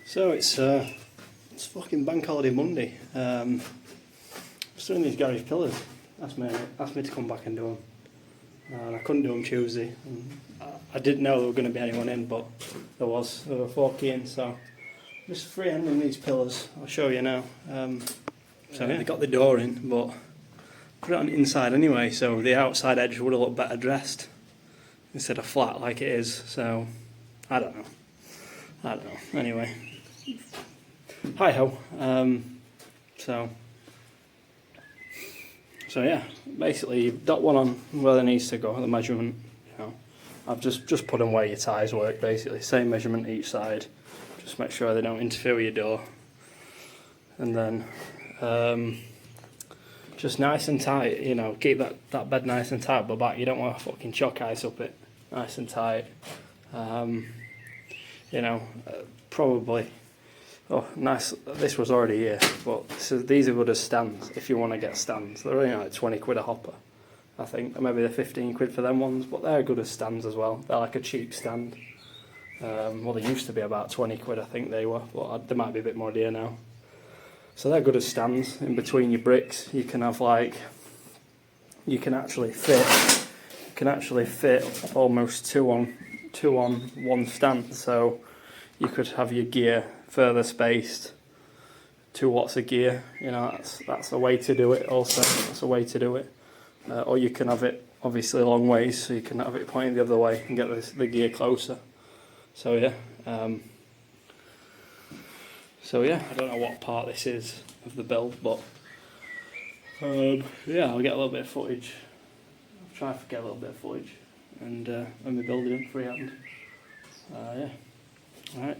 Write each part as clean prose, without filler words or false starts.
So it's fucking bank holiday Monday. Just doing these garage pillars. Asked me to come back and do them, and I couldn't do them Tuesday. And I didn't know there were going to be anyone in, but there were 4 in. So just freehanding these pillars. I'll show you now. So yeah, they got the door in, but put it on the inside anyway, so the outside edge would have looked better dressed instead of flat like it is. So I don't know. Anyway, hi ho. So yeah, basically you've got one on where it needs to go, the measurement, you know. I've just put them where your ties work, basically, same measurement each side. Just make sure they don't interfere with your door. And then just nice and tight, you know, keep that bed nice and tight, but back, you don't want to fucking chalk ice up it, nice and tight. You know, probably, oh nice, this was already here, but these are good as stands, if you want to get stands. They're only like 20 quid a hopper, I think, or maybe they're 15 quid for them ones, but they're good as stands as well. They're like a cheap stand. Well, they used to be about 20 quid, I think they were, but they might be a bit more dear now. So they're good as stands. In between your bricks, you can have you can actually fit almost two on one stand. So you could have your gear further spaced, 2 watts of gear. You know, that's a way to do it. Also, that's a way to do it. Or you can have it obviously a long ways, so you can have it pointing the other way and get the gear closer. So yeah. I don't know what part this is of the build, but yeah, I'll get a little bit of footage. I'll try to get a little bit of footage, and when we build it in freehand. Yeah. All right.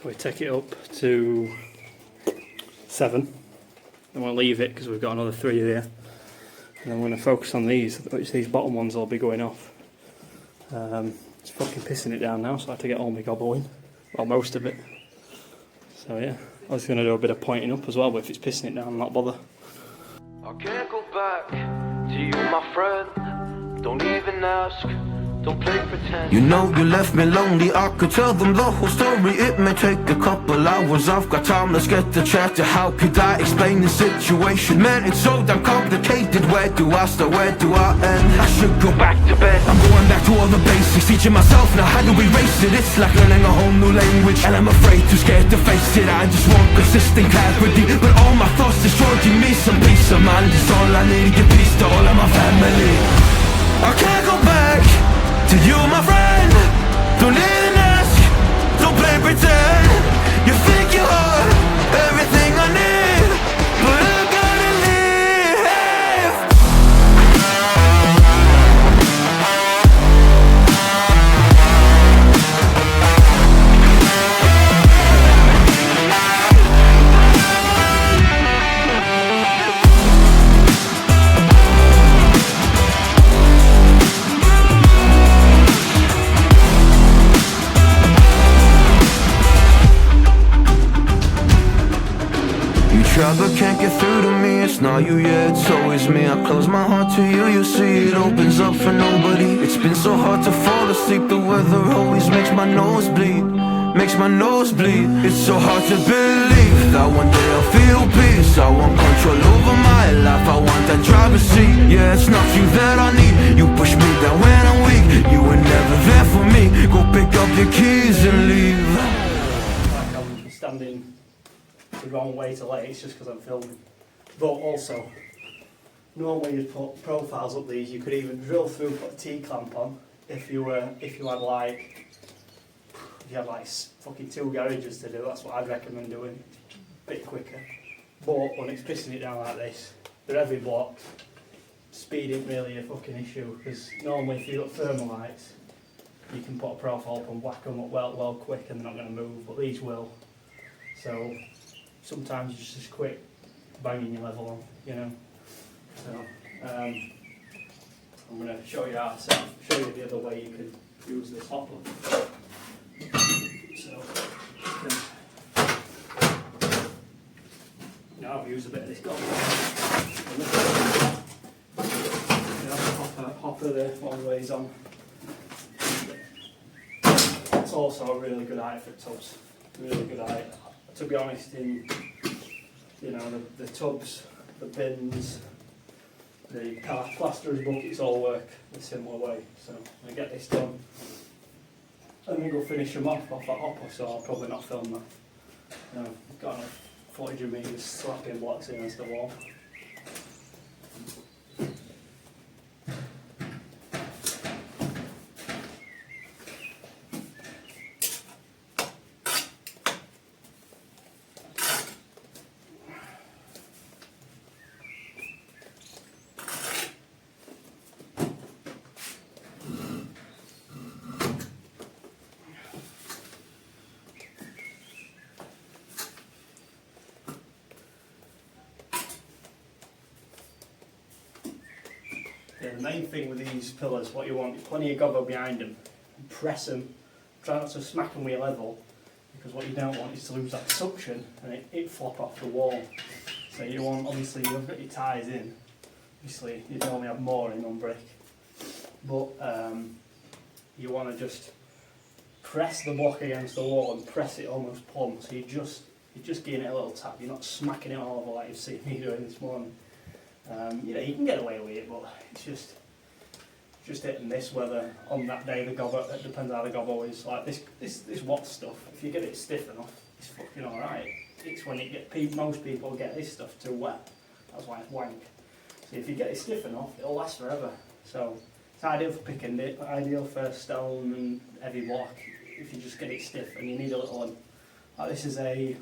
we take it up to 7. Then we'll leave it because we've got another 3 there. And then we're going to focus on these, which these bottom ones will be going off. It's fucking pissing it down now, so I have to get all my gobble in. Well, most of it. So yeah, I was going to do a bit of pointing up as well, but if it's pissing it down, not bother. I can't go back to you, my friend. Don't even ask. Don't play pretend. You know you left me lonely. I could tell them the whole story. It may take a couple hours. I've got time. Let's get the chat. How could I explain the situation? Man, it's so damn complicated. Where do I start? Where do I end? I should go back to bed. I'm going back to all the basics. Teaching myself now how to erase it. It's like learning a whole new language, and I'm afraid, too scared to face it. I just want consistent clarity, but all my thoughts destroying me. Some peace of mind is all I need. Give peace to all of my family. I can't go back to you, my friend. Don't even ask, don't play pretend. You think you are everything I need, but I gotta leave. Try but can't get through to me. It's not you, yeah, it's always me. I close my heart to you, you see it opens up for nobody. It's been so hard to fall asleep. The weather always makes my nose bleed. Makes my nose bleed. It's so hard to believe that one day I'll feel peace. I want control over my life. I want that driver's seat. Yeah, it's not you that I need. You push me down when I'm weak. You were never there for me. Go pick up your keys and leave. Like I'm standing the wrong way to lay, it's just because I'm filming. But also, normally you'd put profiles up these. You could even drill through, put a T-clamp on if you had like fucking 2 garages to do. That's what I'd recommend doing. A bit quicker. But when it's pissing it down like this, they're heavy blocks. Speed isn't really a fucking issue, because normally if you've got thermalites, you can put a profile up and whack them up well quick and they're not going to move, but these will. So sometimes it's just quick banging your level on, you know. So I'm going to show you show you the other way you can use this hopper. So now I've used a bit of this gold. Hopper there, one way he's on. It's also a really good height for tubs. Really good height. To be honest, in the tubs, the bins, the plasterers buckets all work a similar way. So I'm going to get this done and then go finish them off that hopper, so I'll probably not film that. I've got enough footage of me just slapping blocks in against the wall. Yeah, the main thing with these pillars, what you want is plenty of gobble behind them. And press them, try not to smack them with your level, because what you don't want is to lose that suction and it flop off the wall. So you want, obviously you've got your ties in, obviously you'd normally have more in on brick, but you want to just press the block against the wall and press it almost plumb, so you're just giving it a little tap, you're not smacking it all over like you've seen me doing this morning. You can get away with it, but it's just hitting this, whether on that day the gobble, it depends how the gobble is. Like this Watt stuff, if you get it stiff enough, it's fucking alright. It's when most people get this stuff too wet, that's why it's wank. So if you get it stiff enough, it'll last forever. So it's ideal for picking it, ideal for stone and heavy block, if you just get it stiff and you need a little one. Like this is a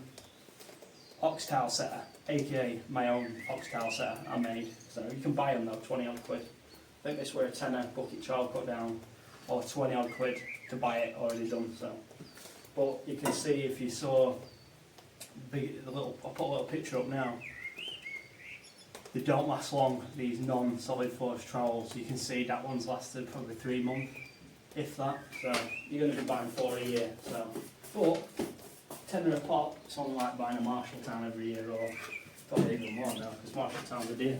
ox tile setter, aka my own ox tile setter I made. So you can buy them though, 20 odd quid. I think this were a tenner bucket child cut down, or 20 odd quid to buy it already done. So but you can see if you saw I'll put a little picture up now. They don't last long, these non-solid forged trowels. You can see that one's lasted probably 3 months, if that. So you're going to be buying 4 a year. So, but £10 a pot, it's only like buying a Marshalltown every year, or probably even more now, because Marshalltown's a dear.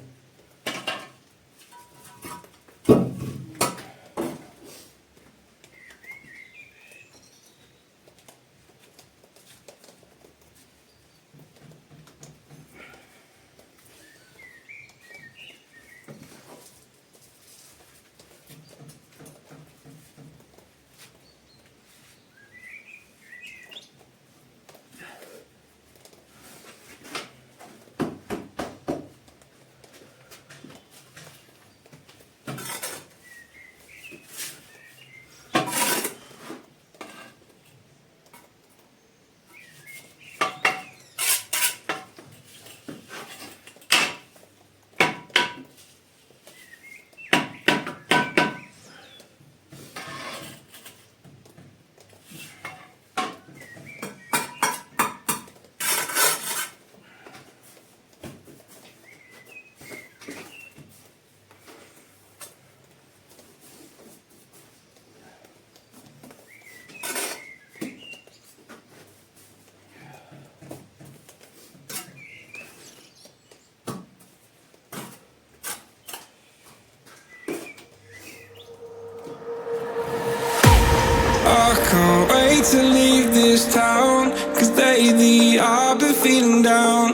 I can't wait to leave this town, 'cause lately I've been feeling down.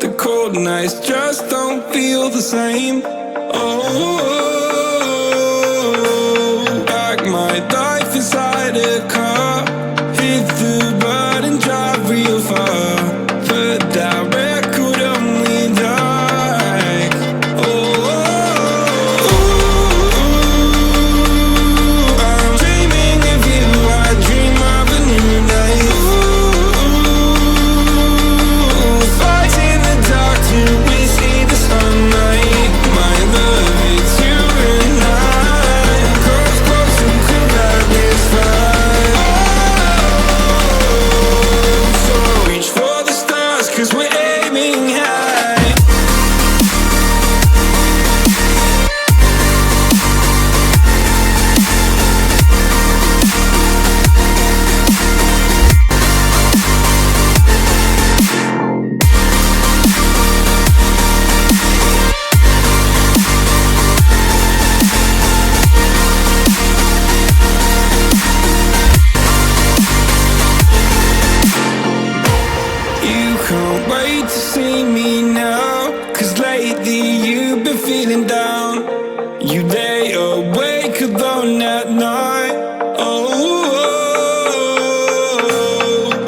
The cold nights just don't feel the same. Oh, like my life inside a car, hit the button, drive real far, but that record only like, oh, I'm dreaming of you, I dream of a new life. Fight in the dark till we see the sunlight. My love, it's you and I. Close, close, who could have this fight? So reach for the stars, 'cause we're aiming high. You can't wait to see me now, 'cause lately you've been feeling down. You lay awake alone at night. Oh,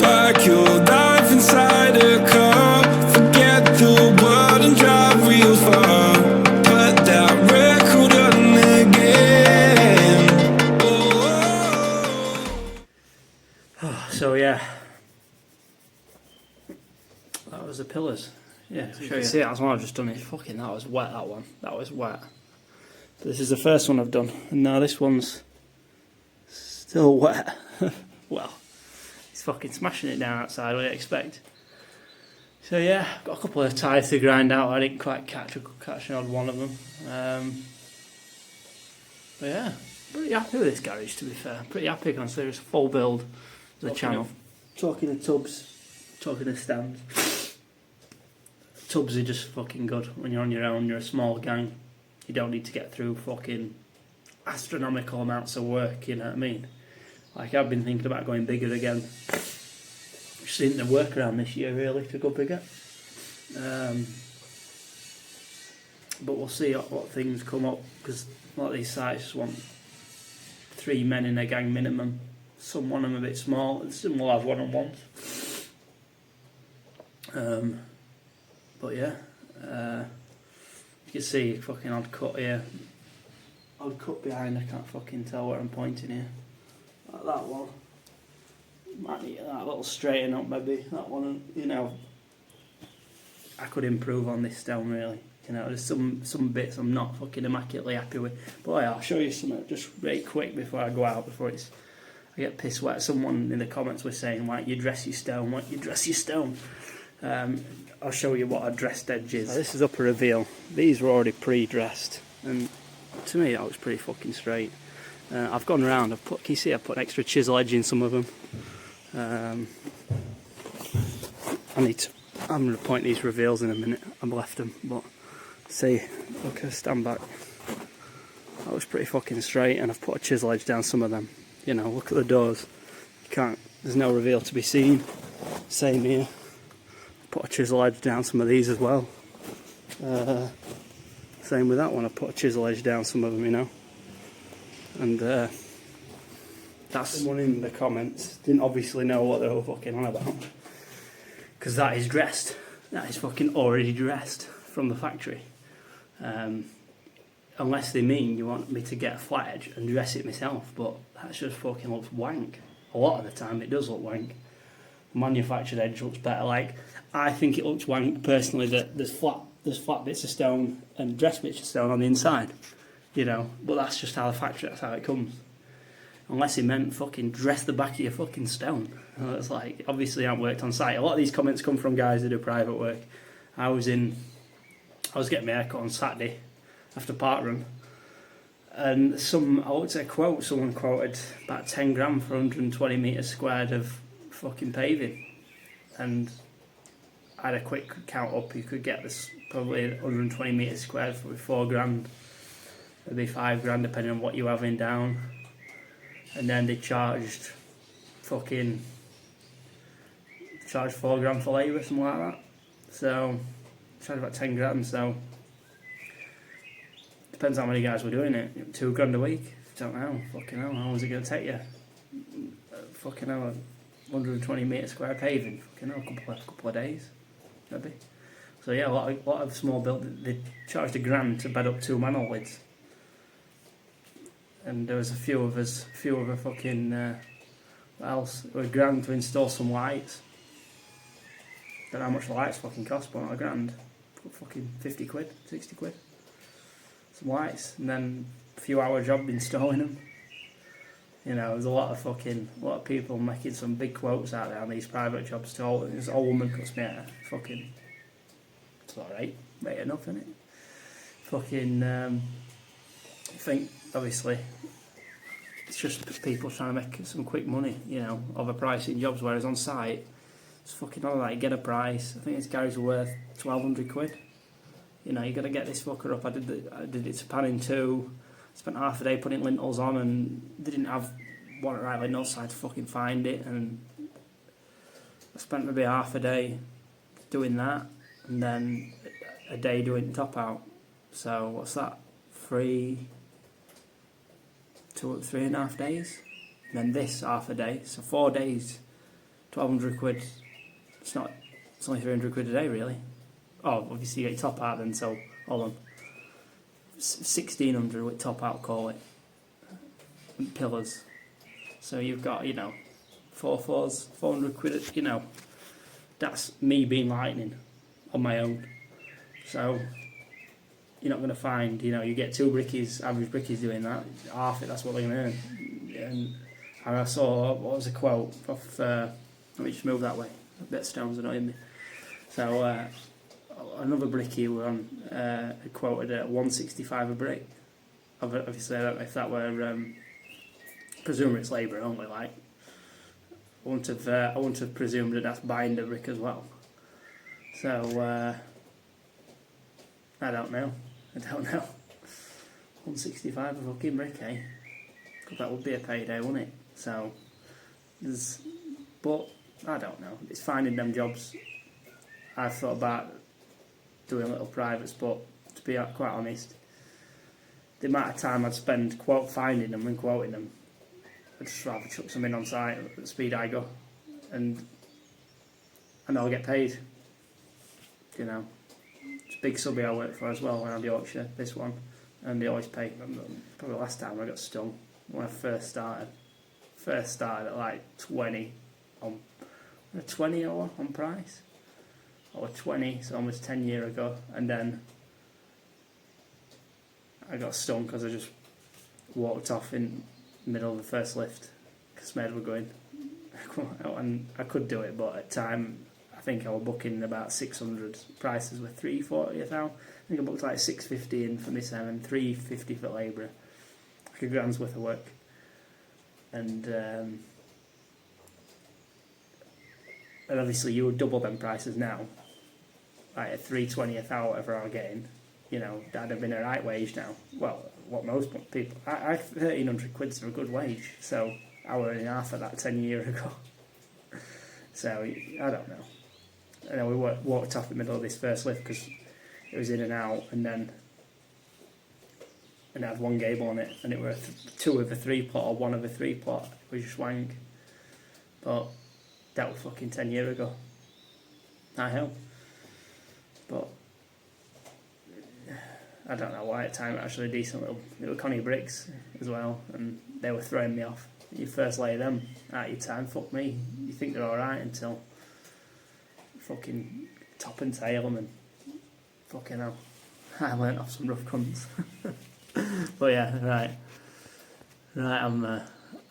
like your life inside a car. Forget the world and drive real far. Put that record on again. Oh. So yeah, that was the pillars. Yeah, so you can see that's what I've just done. It fucking, that was wet. That one, that was wet. So this is the first one I've done, and now this one's still wet. Well, he's fucking smashing it down outside. What do you expect? So yeah, got a couple of tyres to grind out. I didn't quite catch an odd one of them. But yeah, pretty happy with this garage, to be fair. Pretty happy considering it's a full build of the channel. Talking of tubs, talking of stands. Tubs are just fucking good when you're on your own, you're a small gang. You don't need to get through fucking astronomical amounts of work, you know what I mean? Like, I've been thinking about going bigger again. Just didn't the work around this year really to go bigger. But we'll see what things come up, because a lot of these sites want 3 men in a gang minimum. Some want them a bit small, and some will have one-on-ones. But yeah, you can see fucking odd cut here. Odd cut behind, I can't fucking tell where I'm pointing here. Like that one. Might need that little straighten up maybe. That one, you know, I could improve on this stone really. You know, there's some bits I'm not fucking immaculately happy with. But yeah, I'll show you something just very quick before I go out, before it's I get pissed wet. Someone in the comments was saying, like, you dress your stone, like, you dress your stone. I'll show you what a dressed edge is. So this is upper reveal. These were already pre-dressed, and to me that looks pretty fucking straight. I've gone around, can you see I've put an extra chisel edge in some of them. I'm going to point these reveals in a minute. I've left them, but see, look, stand back. That looks pretty fucking straight, and I've put a chisel edge down some of them. You know, look at the doors. You can't. There's no reveal to be seen. Same here. Put a chisel edge down some of these as well. Same with that one. I put a chisel edge down some of them. You know, and that's someone in the comments didn't obviously know what they were fucking on about, because that is dressed. That is fucking already dressed from the factory. Unless they mean you want me to get a flat edge and dress it myself, but that just fucking looks wank. A lot of the time it does look wank. Manufactured edge looks better. Like, I think it looks wank personally that there's flat bits of stone and dressed bits of stone on the inside, you know. But that's just how the factory, that's how it comes. Unless it meant fucking dress the back of your fucking stone. It's like, obviously I haven't worked on site. A lot of these comments come from guys who do private work. I was getting my haircut on Saturday after part run, and I looked at a quote, someone quoted about 10 grand for 120 metres squared of fucking paving, and I had a quick count up. You could get this probably 120 metres squared for 4 grand, maybe 5 grand depending on what you have in down, and then they charged 4 grand for labour, something like that. So charged about 10 grand. So depends how many guys were doing it. 2 grand a week. Don't know. Fucking hell. How long is it going to take you? Fucking hell. 120 metre square paving. Fucking hell. A couple of days. Maybe. So yeah, a lot of small buildings. They charged £1 grand to bed up 2 manhole lids. And there was a few of us fucking. What else? It was £1 grand to install some lights. Don't know how much the lights fucking cost, but not £1 grand. Fucking 50 quid, 60 quid. Some lights, and then a few hour job installing them. You know, there's a lot of people making some big quotes out there on these private jobs. This old woman cuts me out. Fucking, it's alright, right enough, isn't it? Fucking, I think obviously it's just people trying to make some quick money, you know, overpricing jobs. Whereas on site, it's fucking alright. Get a price. I think this guy's worth 1,200 quid. You know, you got to get this fucker up. I did it to panning 2. Spent half a day putting lintels on, and they didn't have one right lintel, so I had to fucking find it. And I spent maybe half a day doing that, and then a day doing top out. So what's that? 3.5 days. And then this half a day. So 4 days, 1,200 quid. It's only 300 quid a day, really. Oh, obviously you get your top out then, so hold on. 1,600 with top out, call it. And pillars. So you've got, you know, 400 quid, you know. That's me being lightning on my own. So you're not going to find, you know, you get 2 brickies, average brickies doing that. Half it, that's what they're going to earn. And I saw, what was the quote? Let me just move that way. A bit of stone's annoying me. So, another brickie were on quoted at 165 a brick. Obviously, I don't know if that were presume it's labour only. Like, I wouldn't have presumed that that's buying the brick as well. So I don't know. 165 a fucking brick, eh? Because that would be a payday, wouldn't it? So but I don't know. It's finding them jobs. I've thought about doing little privates, but to be quite honest, the amount of time I'd spend finding them and quoting them, I'd just rather chuck some in on site at the speed I go, and I'll get paid. You know, it's a big subby I work for as well around Yorkshire, this one, and they always pay. Probably last time I got stung when I first started at like 20 on price. Or 20, so almost 10 years ago, and then I got stung because I just walked off in the middle of the first lift Smade were going. And I could do it, but at the time, I think I was booking about 600. Prices were 340 a thou. I think I booked like 650 in for my time and 350 for labourer. Like a grand's worth of work. And obviously you would double them prices now. Like at 320 a thou, whatever I was getting, you know, that'd have been a right wage now. Well, what most people... I 1,300 quid's a good wage, so I were earning half of that 10 years ago. So, I don't know. And then we walked off the middle of this first lift because it was in and out, and it had one gable on it, and it were 2 of a 3 plot or 1 of a 3 plot. It was just wank. But that was fucking 10 years ago. I know. But I don't know why at the time it was actually decent little... It were Connie bricks as well, and they were throwing me off. You first lay them at your time, fuck me. You think they're alright until fucking top and tail them, and fucking hell. I learnt off some rough cunts. But yeah, right. Right, I'm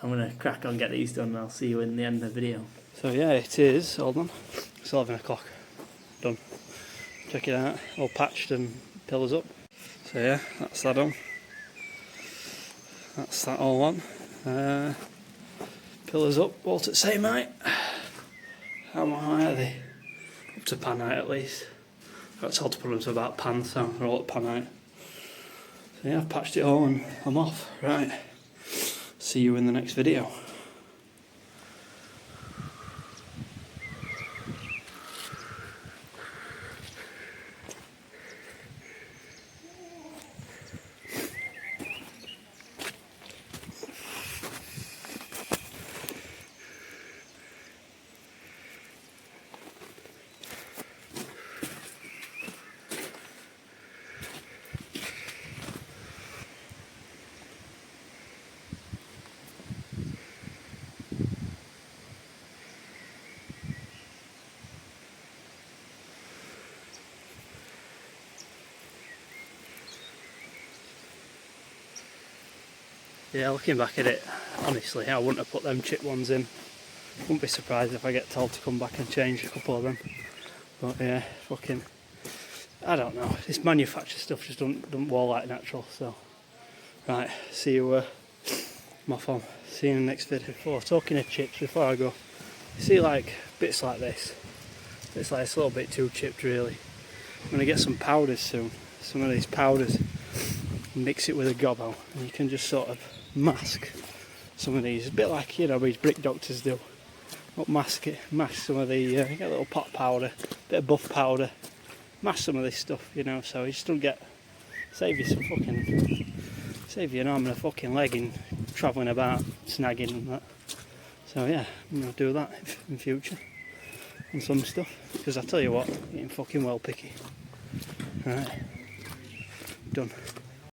gonna crack on and get these done, and I'll see you in the end of the video. So yeah, it is, hold on, it's 11 o'clock. Done. Check it out, all patched and pillars up. So yeah, that's that on. That's that all on. Pillars up, all to the same height. How high are they? Up to pan height at least. I got told to put them to about pan, so they're all at pan height. So yeah, I've patched it all and I'm off. Right, see you in the next video. Yeah, looking back at it, honestly, I wouldn't have put them chip ones in. Wouldn't be surprised if I get told to come back and change a couple of them. But yeah, fucking, I don't know. This manufactured stuff just doesn't wall like natural. So, right, see you. I'm off on. See you in the next video. Before talking of chips, before I go, you see like bits like this. It's like it's a little bit too chipped, really. I'm gonna get some powders soon. Some of these powders. Mix it with a gobbo, and you can just sort of mask some of these, a bit like, you know, these brick doctors do. Not mask it, mask some of the, you get a little pot powder, bit of buff powder, mask some of this stuff, you know, so you still get, save you an arm and a fucking leg in travelling about, snagging and that. So yeah, I'm going to do that in future, on some stuff, because I tell you what, getting fucking well picky. Right, done.